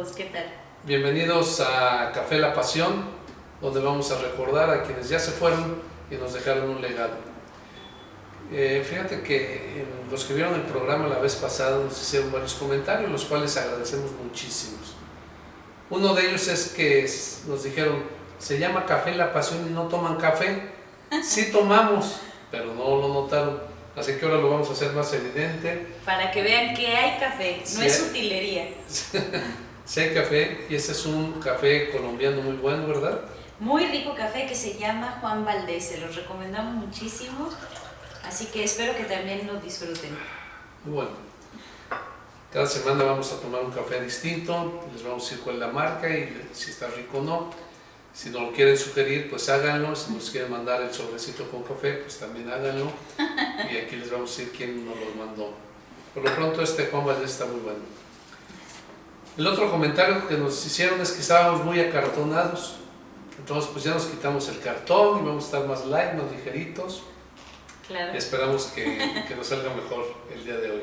todos, ¿qué tal? Bienvenidos a Café La Pasión, donde vamos a recordar a quienes ya se fueron y nos dejaron un legado. Fíjate que los que vieron el programa la vez pasada nos hicieron varios comentarios, los cuales agradecemos muchísimos. Uno de ellos es que nos dijeron, se llama Café La Pasión y no toman café. Sí tomamos, pero no lo notaron. Así que ahora lo vamos a hacer más evidente. Para que vean que hay café, no Sí, es utilería. Sí hay café, y este es un café colombiano muy bueno, ¿verdad? Muy rico café que se llama Juan Valdez, se los recomendamos muchísimo. Así que espero que también lo disfruten. Muy bueno. Cada semana vamos a tomar un café distinto, les vamos a decir cuál es la marca y si está rico o no. Si nos lo quieren sugerir, pues háganlo. Si nos quieren mandar el sobrecito con café, pues también háganlo. Y aquí les vamos a decir quién nos lo mandó. Por lo pronto este Juan Valdez está muy bueno. El otro comentario que nos hicieron es que estábamos muy acartonados. Entonces pues ya nos quitamos el cartón y vamos a estar más light, más ligeritos. Claro. Y esperamos que nos salga mejor el día de hoy.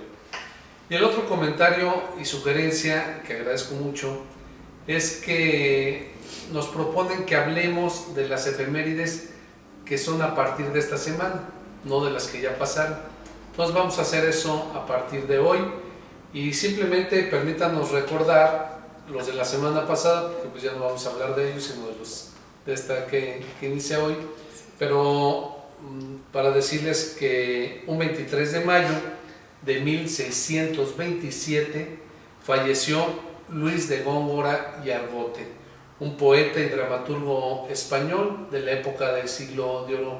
Y el otro comentario y sugerencia que agradezco mucho es que nos proponen que hablemos de las efemérides que son a partir de esta semana, no de las que ya pasaron. Entonces vamos a hacer eso a partir de hoy y simplemente permítanos recordar los de la semana pasada, porque pues ya no vamos a hablar de ellos, sino de los de esta que inicia hoy, pero para decirles que un 23 de mayo de 1627 falleció Luis de Góngora y Argote, un poeta y dramaturgo español de la época del siglo de oro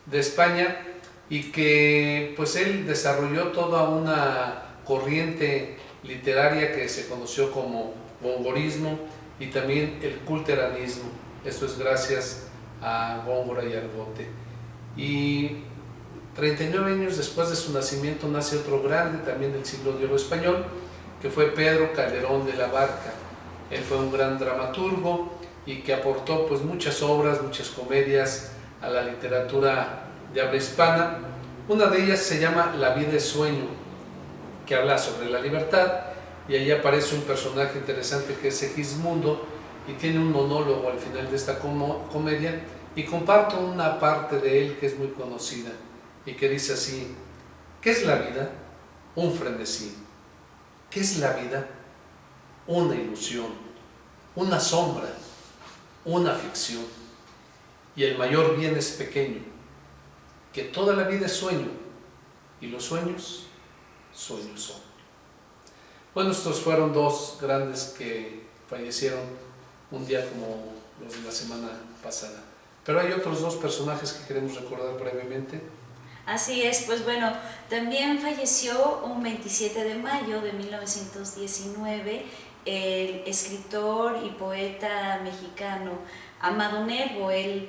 de España, y que pues él desarrolló toda una corriente literaria que se conoció como gongorismo y también el culteranismo. Esto es gracias a Góngora y Argote. Y 39 años después de su nacimiento nace otro grande también del siglo de oro español, que fue Pedro Calderón de la Barca. Él fue un gran dramaturgo y que aportó pues muchas obras, muchas comedias a la literatura de habla hispana. Una de ellas se llama La vida es sueño, que habla sobre la libertad, y ahí aparece un personaje interesante que es Segismundo y tiene un monólogo al final de esta comedia, y comparto una parte de él que es muy conocida y que dice así: ¿qué es la vida? Un frenesí. ¿Qué es la vida? Una ilusión, una sombra, una ficción. Y el mayor bien es pequeño, que toda la vida es sueño, y los sueños, sueños son. Bueno, estos fueron dos grandes que fallecieron un día como los de la semana pasada. Pero hay otros dos personajes que queremos recordar brevemente. Así es, pues bueno, también falleció un 27 de mayo de 1919 el escritor y poeta mexicano Amado Nervo. Él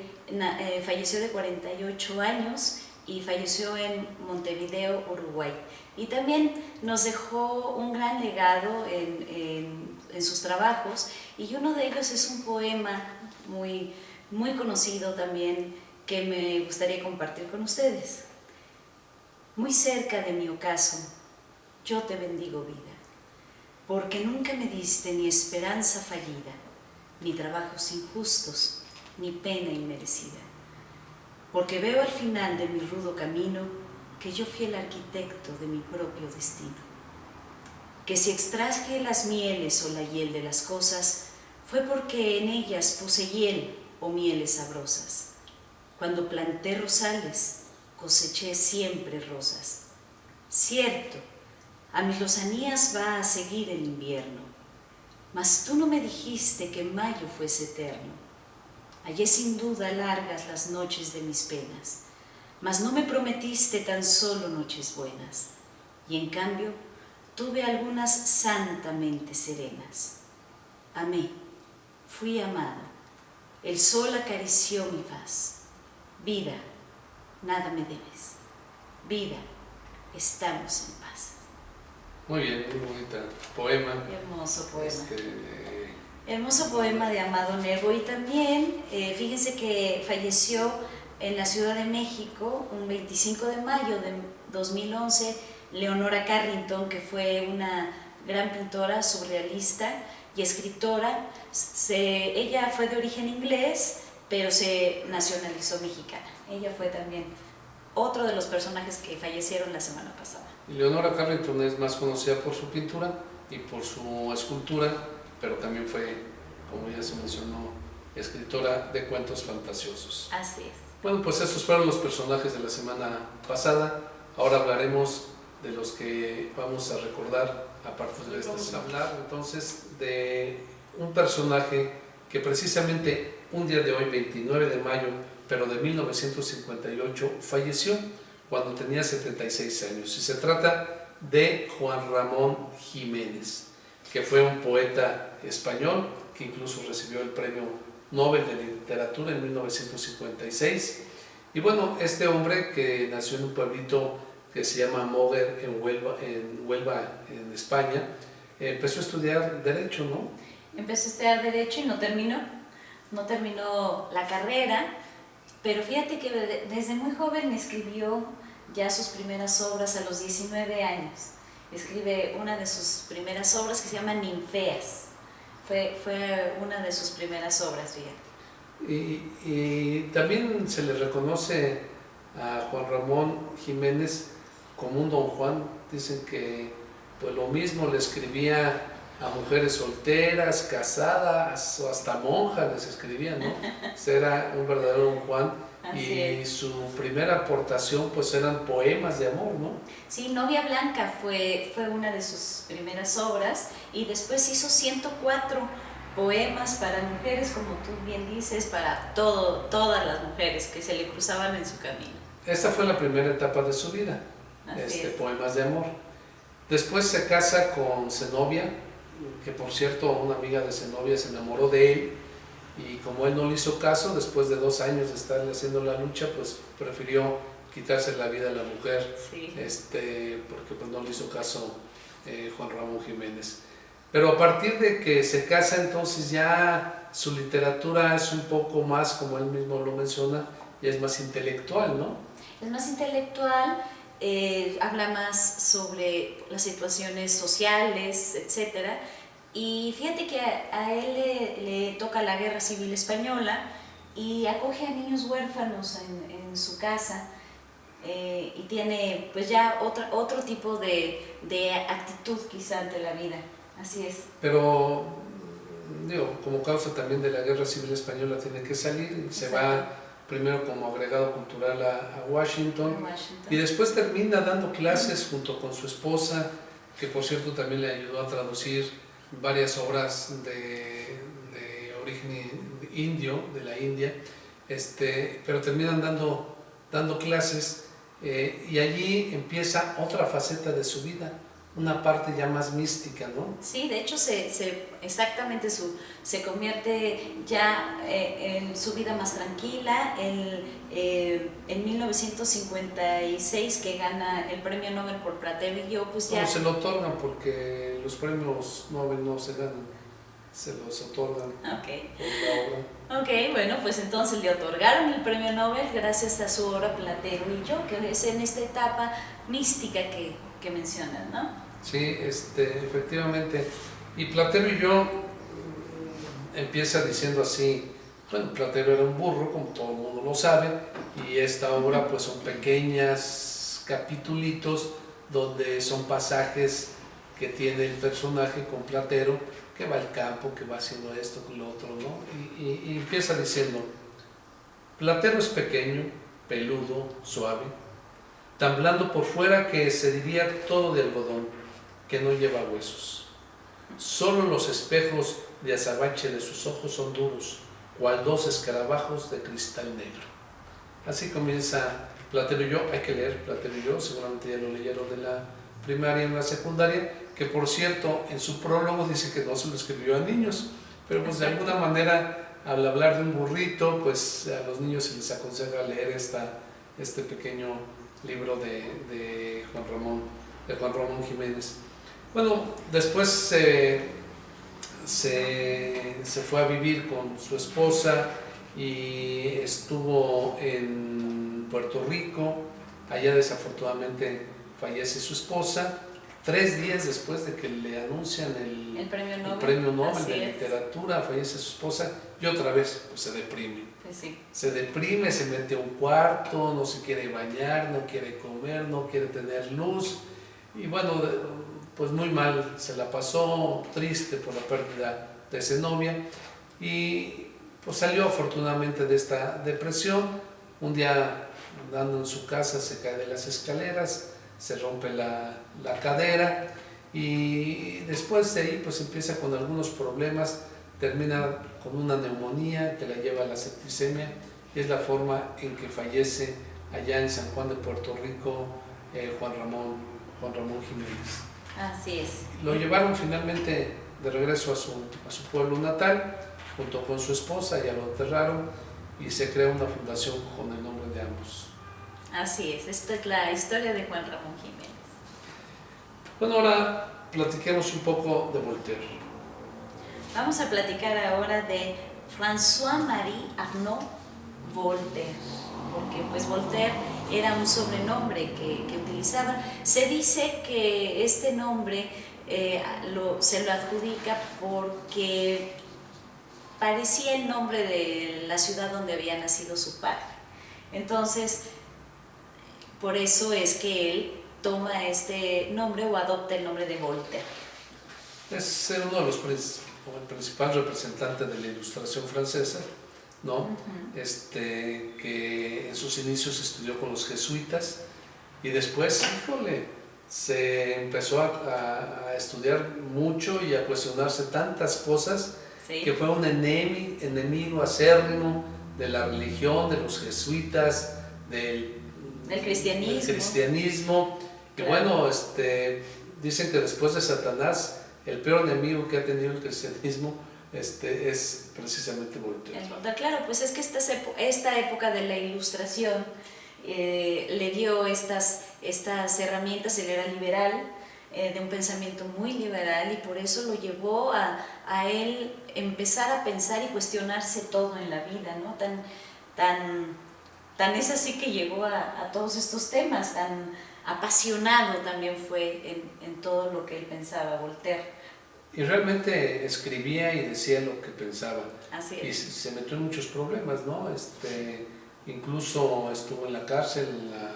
falleció de 48 años y falleció en Montevideo, Uruguay. Y también nos dejó un gran legado en sus trabajos, y uno de ellos es un poema muy conocido también que me gustaría compartir con ustedes. Muy cerca de mi ocaso, yo te bendigo vida, porque nunca me diste ni esperanza fallida, ni trabajos injustos, ni pena inmerecida. Porque veo al final de mi rudo camino que yo fui el arquitecto de mi propio destino. Que si extraje las mieles o la hiel de las cosas, fue porque en ellas puse hiel o mieles sabrosas. Cuando planté rosales, coseché siempre rosas. Cierto, a mis lozanías va a seguir el invierno, mas tú no me dijiste que mayo fuese eterno. Hallé sin duda largas las noches de mis penas, mas no me prometiste tan solo noches buenas, y en cambio tuve algunas santamente serenas. Amé, fui amado, el sol acarició mi faz. Vida, nada me debes. Vida, estamos en paz. Muy bien, muy bonita poema. Hermoso poema. Hermoso poema de Amado Nervo. Y también, fíjense que falleció en la Ciudad de México, un 25 de mayo de 2011, Leonora Carrington, que fue una gran pintora surrealista, y escritora. Ella fue de origen inglés, pero se nacionalizó mexicana. Ella fue también otro de los personajes que fallecieron la semana pasada. Leonora Carrington es más conocida por su pintura y por su escultura, pero también fue, como ya se mencionó, escritora de cuentos fantasiosos. Así es. Bueno, pues esos fueron los personajes de la semana pasada. Ahora hablaremos de los que vamos a recordar a partir de esta semana. Hablar entonces de un personaje que precisamente un día de hoy, 29 de mayo, pero de 1958, falleció cuando tenía 76 años. Y se trata de Juan Ramón Jiménez, que fue un poeta español que incluso recibió el Premio Nobel de Literatura en 1956. Y bueno, este hombre que nació en un pueblito que se llama Moguer en Huelva, en España, empezó a estudiar Derecho, ¿no? Empezó a estudiar Derecho y no terminó la carrera, pero fíjate que desde muy joven escribió ya sus primeras obras a los 19 años. Escribe una de sus primeras obras que se llama Ninfeas. Fue una de sus primeras obras, fíjate. Y también se le reconoce a Juan Ramón Jiménez como un don Juan. Dicen que pues lo mismo le escribía a mujeres solteras, casadas o hasta monjas les escribía, ¿no? Era un verdadero don Juan. Y su primera aportación pues eran poemas de amor, ¿no? Sí, Novia Blanca fue una de sus primeras obras, y después hizo 104 poemas para mujeres, como tú bien dices, para todas las mujeres que se le cruzaban en su camino. Esta fue la primera etapa de su vida, poemas de amor. Después se casa con Zenobia, que por cierto una amiga de Zenobia se enamoró de él, y como él no le hizo caso, después de 2 años de estarle haciendo la lucha, pues prefirió quitarse la vida a la mujer, sí. Porque pues no le hizo caso Juan Ramón Jiménez. Pero a partir de que se casa, entonces ya su literatura es un poco más, como él mismo lo menciona, y es más intelectual, ¿no? Es más intelectual, habla más sobre las situaciones sociales, etcétera. Y fíjate que a él le toca la Guerra Civil Española y acoge a niños huérfanos en su casa, y tiene pues ya otro tipo de actitud quizá ante la vida. Así es. Pero, digo, como causa también de la Guerra Civil Española tiene que salir y se va primero como agregado cultural a Washington, y después termina dando clases junto con su esposa, que por cierto también le ayudó a traducir varias obras de origen indio, de la India, pero terminan dando clases, y allí empieza otra faceta de su vida, una parte ya más mística, ¿no? Sí, de hecho exactamente se convierte ya en su vida más tranquila. En 1956, que gana el premio Nobel por Platero y yo, pues ya... No, se lo otorgan porque los premios Nobel no se ganan, se los otorgan por la obra. Ok, bueno, pues entonces le otorgaron el premio Nobel gracias a su obra Platero y yo, que es en esta etapa mística que mencionas, ¿no? Sí, efectivamente. Y Platero y yo empieza diciendo así: bueno, Platero era un burro, como todo el mundo lo sabe, y esta obra pues son pequeños capitulitos donde son pasajes que tiene el personaje con Platero, que va al campo, que va haciendo esto, con lo otro, ¿no? Y empieza diciendo: Platero es pequeño, peludo, suave, tan blando por fuera que se diría todo de algodón, que no lleva huesos. Solo los espejos de azabache de sus ojos son duros, cual 2 escarabajos de cristal negro. Así comienza Platero y yo. Hay que leer Platero y yo, seguramente ya lo leyeron de la primaria y en la secundaria, que por cierto en su prólogo dice que no se lo escribió a niños, pero pues de alguna manera, al hablar de un burrito, pues a los niños se les aconseja leer este pequeño libro de Juan Ramón Jiménez. Bueno, después se fue a vivir con su esposa y estuvo en Puerto Rico. Allá desafortunadamente fallece su esposa, 3 días después de que le anuncian el premio Nobel, el premio Nobel así de es. Literatura, fallece su esposa y otra vez pues, se deprime. Pues sí. Se deprime, se mete a un cuarto, no se quiere bañar, no quiere comer, no quiere tener luz y bueno, pues muy mal, se la pasó triste por la pérdida de esa novia y pues salió afortunadamente de esta depresión. Un día andando en su casa se cae de las escaleras, se rompe la cadera y después de ahí pues empieza con algunos problemas, termina con una neumonía que la lleva a la septicemia y es la forma en que fallece allá en San Juan de Puerto Rico Juan Ramón Jiménez. Así es. Lo llevaron finalmente de regreso a su pueblo natal junto con su esposa, ya lo enterraron y se crea una fundación con el nombre de ambos. Así es, esta es la historia de Juan Ramón Jiménez. Bueno, ahora platiquemos un poco de Voltaire. Vamos a platicar ahora de François-Marie Arnaud Voltaire, porque pues Voltaire era un sobrenombre que utilizaba. Se dice que este nombre se lo adjudica porque parecía el nombre de la ciudad donde había nacido su padre. Entonces, por eso es que él toma este nombre o adopta el nombre de Voltaire. Es uno de los el principal representante de la Ilustración francesa, ¿no? Que en sus inicios estudió con los jesuitas y después, híjole, se empezó a estudiar mucho y a cuestionarse tantas cosas, sí, que fue un enemigo acérrimo de la religión, de los jesuitas, del cristianismo. Y claro, bueno, dicen que después de Satanás, el peor enemigo que ha tenido el cristianismo es precisamente Voltaire. Claro, pues es que esta época de la Ilustración le dio estas herramientas. Él era liberal, de un pensamiento muy liberal, y por eso lo llevó a él empezar a pensar y cuestionarse todo en la vida, ¿no? Tan es así que llegó a todos estos temas, tan apasionado también fue en todo lo que él pensaba, Voltaire. Y realmente escribía y decía lo que pensaba. Así es. Y se metió en muchos problemas, ¿no? Incluso estuvo en la cárcel, en la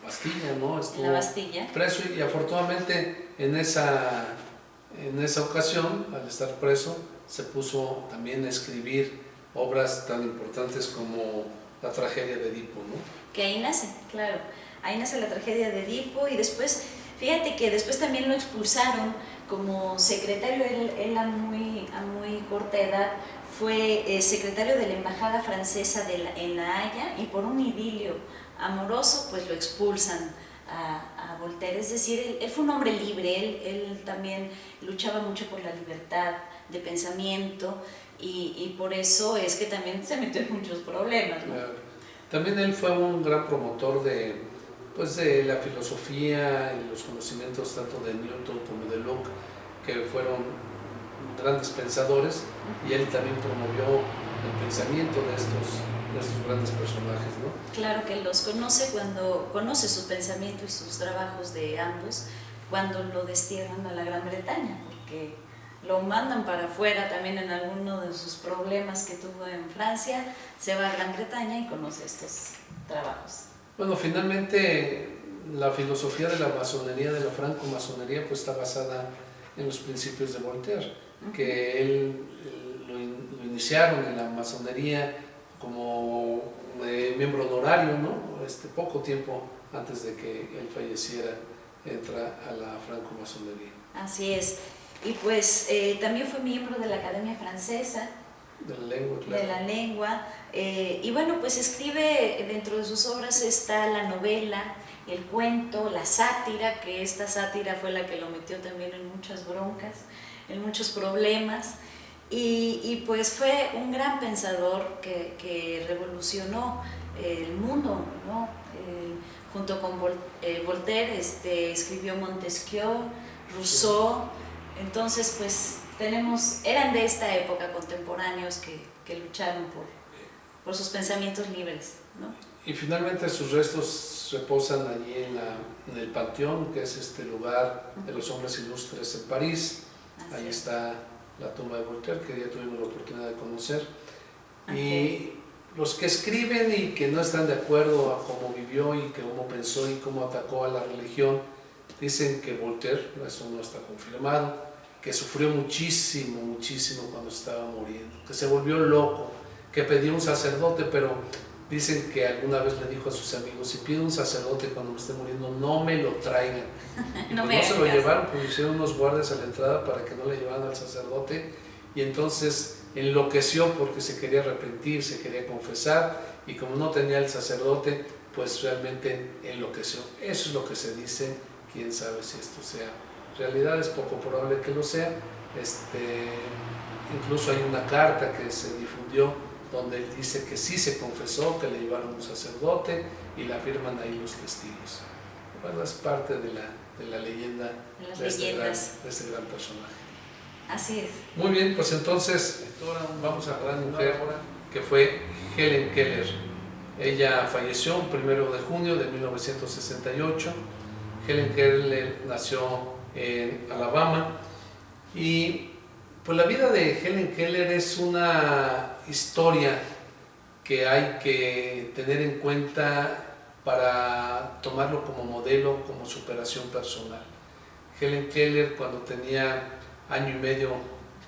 Bastilla, ¿no? Estuvo en la Bastilla. Preso y afortunadamente en esa ocasión, al estar preso, se puso también a escribir obras tan importantes como la tragedia de Edipo, ¿no? Que ahí nace, claro. Ahí nace la tragedia de Edipo y después, fíjate que después también lo expulsaron como secretario. Él a muy corta edad fue secretario de la embajada francesa en La Haya, y por un idilio amoroso pues lo expulsan a Voltaire. Es decir, él fue un hombre libre, él también luchaba mucho por la libertad de pensamiento y por eso es que también se metió en muchos problemas, ¿no? Claro. También él fue un gran promotor de la filosofía y los conocimientos tanto de Newton como de Locke, que fueron grandes pensadores, y él también promovió el pensamiento de estos grandes personajes, ¿no? Claro que los conoce cuando conoce su pensamiento y sus trabajos de ambos, cuando lo destierran a la Gran Bretaña, porque lo mandan para afuera también en alguno de sus problemas que tuvo en Francia, se va a Gran Bretaña y conoce estos trabajos. Bueno, finalmente la filosofía de la masonería, de la francomasonería, pues está basada en los principios de Voltaire, que él lo iniciaron en la masonería como miembro honorario, ¿no? Poco tiempo antes de que él falleciera, entra a la francomasonería. Así es. Y pues también fue miembro de la Academia Francesa. De la lengua, claro. De la lengua. Y bueno, pues escribe, dentro de sus obras está la novela, el cuento, la sátira, que esta sátira fue la que lo metió también en muchas broncas, en muchos problemas. Y pues fue un gran pensador que revolucionó el mundo, ¿no? Junto con Voltaire escribió Montesquieu, Rousseau. Entonces pues eran de esta época contemporáneos que lucharon por sus pensamientos libres, ¿no? y finalmente sus restos reposan allí en el Panteón, que es este lugar de los hombres ilustres en París. Ahí está la tumba de Voltaire, que ya tuvimos la oportunidad de conocer. Y los que escriben y que no están de acuerdo a cómo vivió y cómo pensó y cómo atacó a la religión, dicen que Voltaire, eso no está confirmado, que sufrió muchísimo, muchísimo cuando estaba muriendo, que se volvió loco, que pidió un sacerdote, pero dicen que alguna vez le dijo a sus amigos: si pido un sacerdote cuando me esté muriendo, no me lo traigan. No se lo llevaron, pues hicieron unos guardias a la entrada para que no le llevaran al sacerdote, y entonces enloqueció porque se quería arrepentir, se quería confesar, y como no tenía el sacerdote, pues realmente enloqueció. Eso es lo que se dice, quién sabe si esto sea realidad, es poco probable que lo sea. Incluso hay una carta que se difundió donde él dice que sí se confesó, que le llevaron un sacerdote, y la firman ahí los testigos. Bueno, es parte de la leyenda de este gran personaje. Así es. Muy bien, pues entonces vamos a hablar de una mujer que fue Helen Keller. Ella falleció el 1 de junio de 1968. Helen Keller nació en Alabama, y pues la vida de Helen Keller es una historia que hay que tener en cuenta para tomarlo como modelo, como superación personal. Helen Keller, cuando tenía año y medio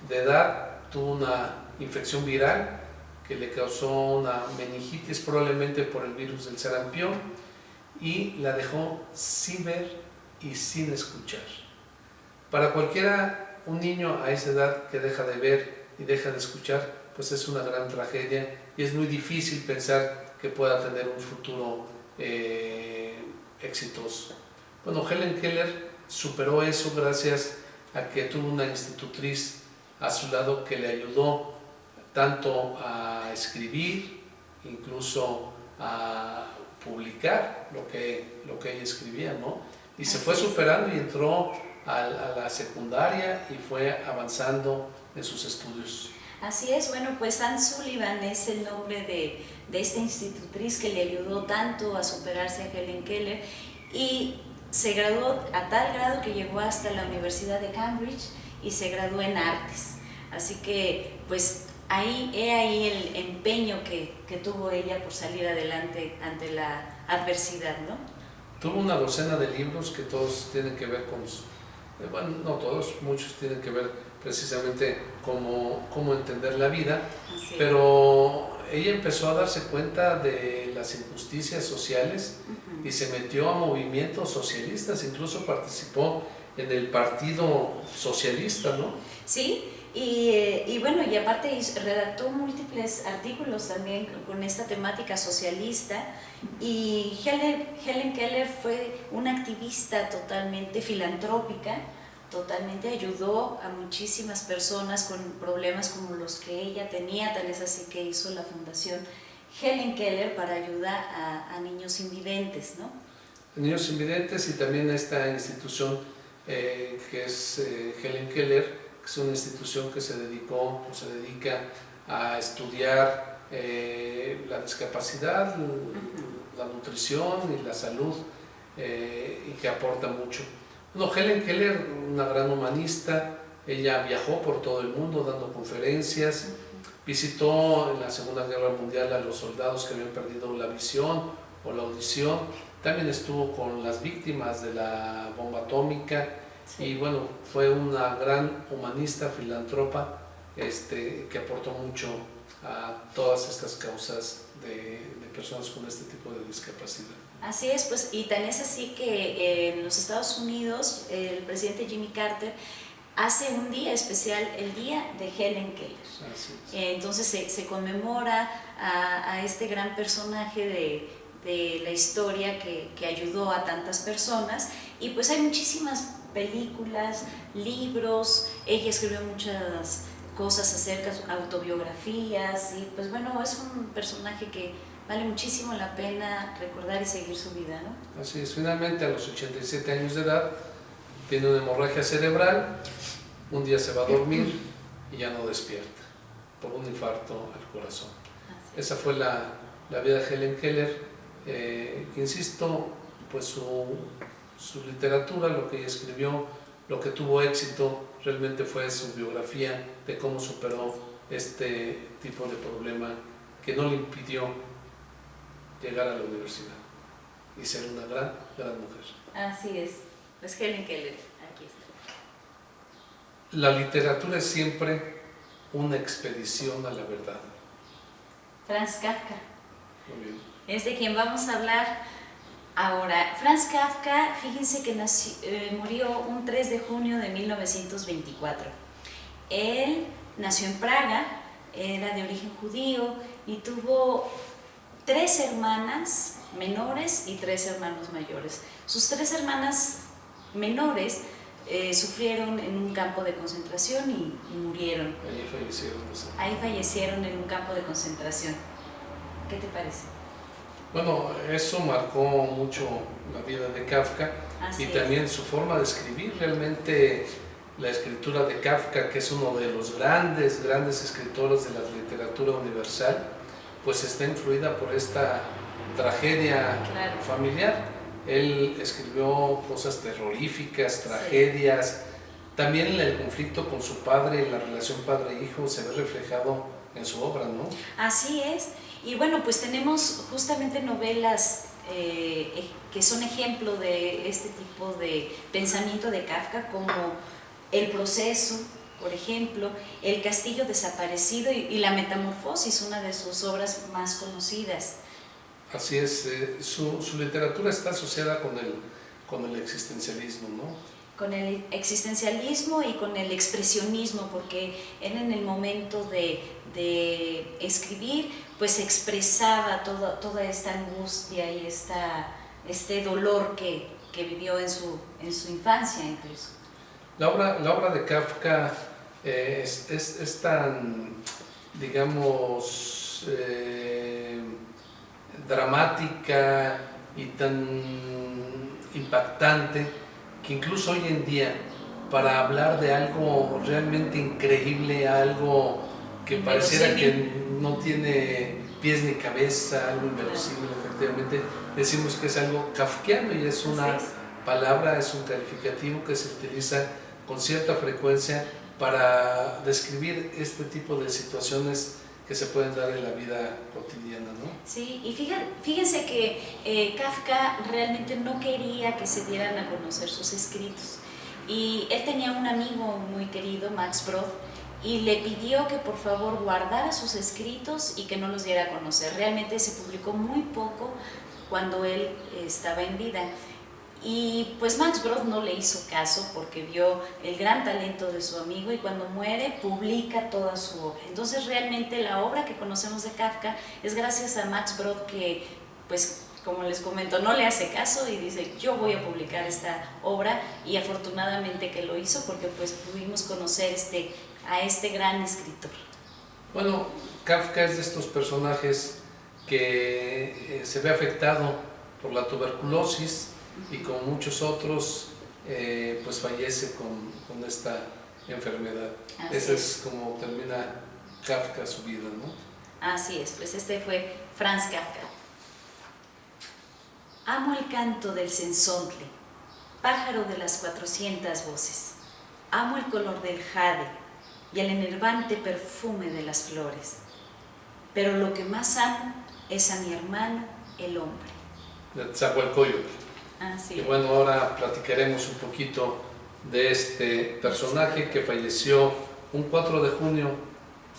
de edad, tuvo una infección viral que le causó una meningitis, probablemente por el virus del sarampión, y la dejó sin ver y sin escuchar. Para cualquiera, un niño a esa edad que deja de ver y deja de escuchar, pues es una gran tragedia, y es muy difícil pensar que pueda tener un futuro exitoso. Bueno, Helen Keller superó eso gracias a que tuvo una institutriz a su lado que le ayudó tanto a escribir, incluso a publicar lo que ella escribía, ¿no? Y se fue superando y entró a la secundaria y fue avanzando en sus estudios. Así es. Bueno, pues Anne Sullivan es el nombre de esta institutriz que le ayudó tanto a superarse a Helen Keller, y se graduó a tal grado que llegó hasta la Universidad de Cambridge y se graduó en artes. Así que pues ahí el empeño que tuvo ella por salir adelante ante la adversidad, ¿no? Tuvo una docena de libros que todos tienen que ver con, bueno, no todos, muchos tienen que ver precisamente cómo entender la vida, pero ella empezó a darse cuenta de las injusticias sociales y se metió a movimientos socialistas, incluso participó en el Partido Socialista, ¿no? Sí, y bueno, y aparte redactó múltiples artículos también con esta temática socialista, y Helen Keller fue una activista totalmente filantrópica, totalmente ayudó a muchísimas personas con problemas como los que ella tenía, tal es así que hizo la fundación Helen Keller para ayudar a niños invidentes, ¿no? Niños invidentes, y también esta institución que es Helen Keller, que es una institución que se dedica a estudiar la discapacidad, la nutrición y la salud, y que aporta mucho. Bueno, Helen Keller, una gran humanista, ella viajó por todo el mundo dando conferencias, visitó en la Segunda Guerra Mundial a los soldados que habían perdido la visión o la audición, también estuvo con las víctimas de la bomba atómica, y bueno, fue una gran humanista, filántropa, que aportó mucho a todas estas causas de personas con este tipo de discapacidad. Así es, pues, y tan es así que en los Estados Unidos el presidente Jimmy Carter hace un día especial, el Día de Helen Keller. Entonces se conmemora a este gran personaje de la historia que ayudó a tantas personas, y pues hay muchísimas películas, libros, ella escribió muchas cosas acerca de autobiografías, y pues bueno, es un personaje que vale muchísimo la pena recordar y seguir su vida, ¿no? Así es, finalmente a los 87 años de edad tiene una hemorragia cerebral, un día se va a dormir y ya no despierta por un infarto al corazón. Esa fue la vida de Helen Keller, que insisto, pues su literatura, lo que ella escribió, lo que tuvo éxito, realmente fue su biografía de cómo superó este tipo de problema que no le impidió llegar a la universidad y ser una gran, gran mujer. Así es. Pues Helen Keller, aquí está. La literatura es siempre una expedición a la verdad. Franz Kafka. Muy bien. Es de quien vamos a hablar ahora. Franz Kafka, fíjense que murió un 3 de junio de 1924. Él nació en Praga, era de origen judío y tuvo 3 hermanas menores y 3 hermanos mayores. Sus 3 hermanas menores sufrieron en un campo de concentración y murieron. Ahí fallecieron. Ahí fallecieron en un campo de concentración. ¿Qué te parece? Bueno, eso marcó mucho la vida de Kafka. Así y también es. su forma de escribir. Realmente la escritura de Kafka, que es uno de los grandes, grandes escritores de la literatura universal, pues está influida por esta tragedia familiar. Él escribió cosas terroríficas, tragedias. También el conflicto con su padre, la relación padre-hijo, se ve reflejado en su obra, ¿no? Así es. Y bueno, pues tenemos justamente novelas que son ejemplo de este tipo de pensamiento de Kafka, como El proceso, por ejemplo, El castillo desaparecido y La metamorfosis, una de sus obras más conocidas. Así es, su literatura está asociada con el existencialismo, ¿no? Con el existencialismo y con el expresionismo, porque él en el momento de escribir, pues expresaba toda esta angustia y este dolor que vivió en su infancia incluso. La obra de Kafka es tan, digamos, dramática y tan impactante, que incluso hoy en día, para hablar de algo realmente increíble, algo que pareciera que no tiene pies ni cabeza, algo inverosímil, efectivamente, decimos que es algo kafkiano, y es una palabra, es un calificativo que se utiliza con cierta frecuencia para describir este tipo de situaciones que se pueden dar en la vida cotidiana, ¿no? Sí, y fíjense que Kafka realmente no quería que se dieran a conocer sus escritos. Y él tenía un amigo muy querido, Max Brod, y le pidió que por favor guardara sus escritos y que no los diera a conocer. Realmente se publicó muy poco cuando él estaba en vida. Y pues Max Brod no le hizo caso porque vio el gran talento de su amigo, y cuando muere publica toda su obra. Entonces realmente la obra que conocemos de Kafka es gracias a Max Brod, que pues como les comento no le hace caso y dice yo voy a publicar esta obra, y afortunadamente que lo hizo porque pues pudimos conocer a este gran escritor. Bueno, Kafka es de estos personajes que se ve afectado por la tuberculosis, y como muchos otros, pues fallece con esta enfermedad. Esa es como termina Kafka su vida, ¿no? Así es, pues este fue Franz Kafka. Amo el canto del cenzontle, pájaro de las 400 voces. Amo el color del jade y el enervante perfume de las flores. Pero lo que más amo es a mi hermano, el hombre. Netzahualcóyotl. Sí. Y bueno, ahora platicaremos un poquito de este personaje que falleció un 4 de junio,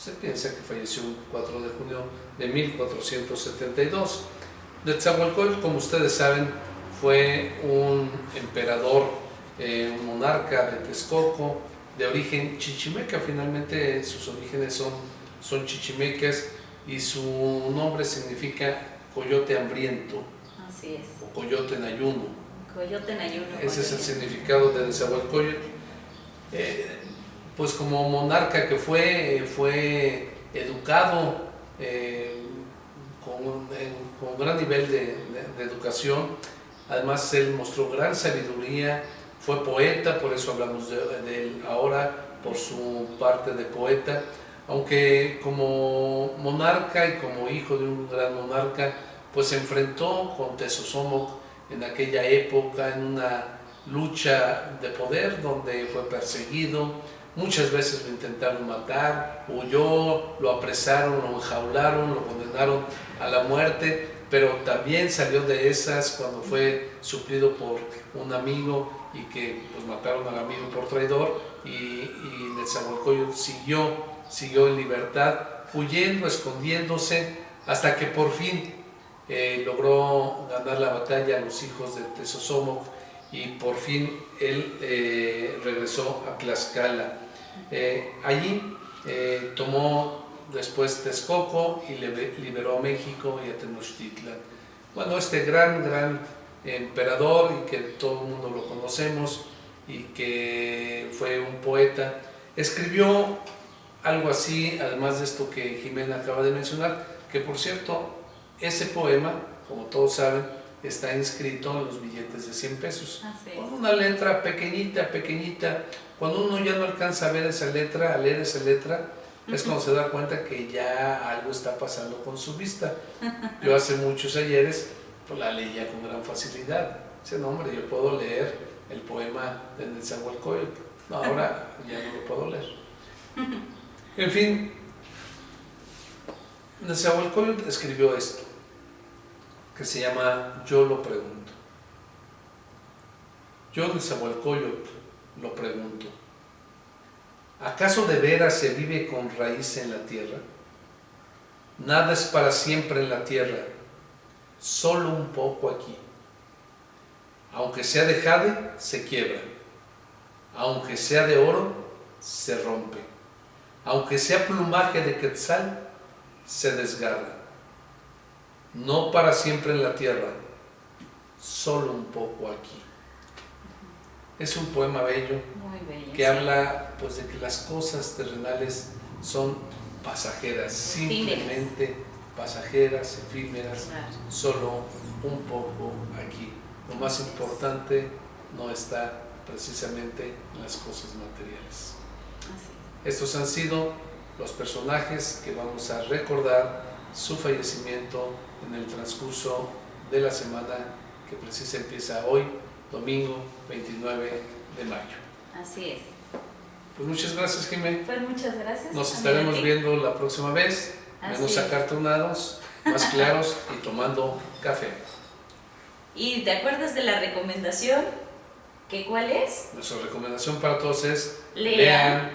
se piensa que falleció un 4 de junio de 1472. Netzahualcóyotl, como ustedes saben, fue un emperador, un monarca de Texcoco, de origen chichimeca. Finalmente sus orígenes son chichimecas, y su nombre significa coyote hambriento. Así es. O coyote en ayuno. Coyote en ayuno. Ese es el significado de Netzahualcóyotl. Pues como monarca que fue educado con gran nivel de educación. Además él mostró gran sabiduría, fue poeta, por eso hablamos de él ahora, por su parte de poeta. Aunque como monarca y como hijo de un gran monarca, pues se enfrentó con Tezosomoc en aquella época en una lucha de poder donde fue perseguido, muchas veces lo intentaron matar, huyó, lo apresaron, lo enjaularon, lo condenaron a la muerte, pero también salió de esas cuando fue suplido por un amigo y que pues mataron al amigo por traidor, y Netzahualcóyotl siguió en libertad, huyendo, escondiéndose, hasta que por fin logró ganar la batalla a los hijos de Tezosomoc y por fin él regresó a Tlaxcala. Allí tomó después Texcoco y liberó a México y a Tenochtitlan. Bueno, este gran emperador, y que todo el mundo lo conocemos, y que fue un poeta, escribió algo así, además de esto que Jimena acaba de mencionar, que por cierto, ese poema, como todos saben, está inscrito en los billetes de 100 pesos. Con una letra pequeñita. Cuando uno ya no alcanza a ver esa letra, a leer esa letra, es cuando se da cuenta que ya algo está pasando con su vista. Yo hace muchos ayeres pues la leía con gran facilidad. Dice, no hombre, yo puedo leer el poema de Netzahualcóyotl. No, ahora ya no lo puedo leer. En fin, Netzahualcóyotl escribió esto, que se llama Yo lo pregunto. Yo, Netzahualcóyotl, lo pregunto. ¿Acaso de veras se vive con raíz en la tierra? Nada es para siempre en la tierra, solo un poco aquí. Aunque sea de jade, se quiebra. Aunque sea de oro, se rompe. Aunque sea plumaje de quetzal, se desgarra. No para siempre en la tierra, solo un poco aquí. Es un poema bello, que habla pues de que las cosas terrenales son pasajeras, simplemente pasajeras, efímeras, solo un poco aquí. Lo más importante no está precisamente en las cosas materiales. Estos han sido los personajes que vamos a recordar su fallecimiento en el transcurso de la semana que precisa empieza hoy, domingo 29 de mayo. Así es. Pues muchas gracias, Jimé. Pues muchas gracias. Nos estaremos viendo la próxima vez, menos acartonados, más claros y tomando café. ¿Y te acuerdas de la recomendación? ¿Que cuál es? Nuestra recomendación para todos es lean.